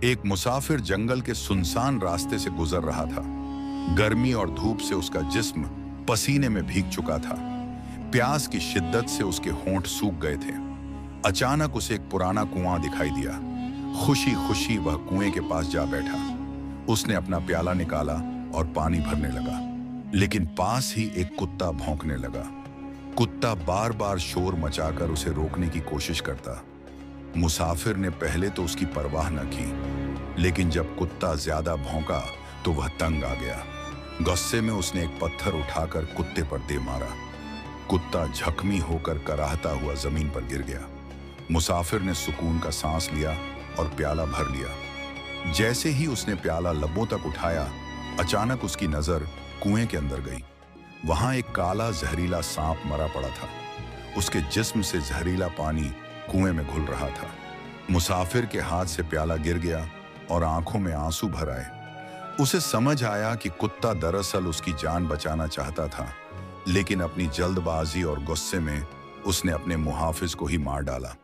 एक मुसाफिर जंगल के सुनसान रास्ते से गुजर रहा था। गर्मी और धूप से उसका जिस्म पसीने में भीग चुका था। प्यास की शिद्दत से उसके होंठ सूख गए थे। अचानक उसे एक पुराना कुआं दिखाई दिया। खुशी खुशी वह कुएं के पास जा बैठा। उसने अपना प्याला निकाला और पानी भरने लगा, लेकिन पास ही एक कुत्ता भौंकने लगा। कुत्ता बार बार शोर मचाकर उसे रोकने की कोशिश करता। मुसाफिर ने पहले तो उसकी परवाह न की, लेकिन जब कुत्ता ज्यादा भौंका तो वह तंग आ गया। गुस्से में उसने एक पत्थर उठाकर कुत्ते पर दे मारा। कुत्ता जख्मी होकर कराहता हुआ जमीन पर गिर गया। मुसाफिर ने सुकून का सांस लिया और प्याला भर लिया। जैसे ही उसने प्याला लबों तक उठाया, अचानक उसकी नजर कुएं के अंदर गई। वहां एक काला जहरीला सांप मरा पड़ा था। उसके जिस्म से जहरीला पानी कुएं में घुल रहा था। मुसाफिर के हाथ से प्याला गिर गया और आंखों में आंसू भर आए। उसे समझ आया कि कुत्ता दरअसल उसकी जान बचाना चाहता था, लेकिन अपनी जल्दबाजी और गुस्से में उसने अपने मुहाफिज को ही मार डाला।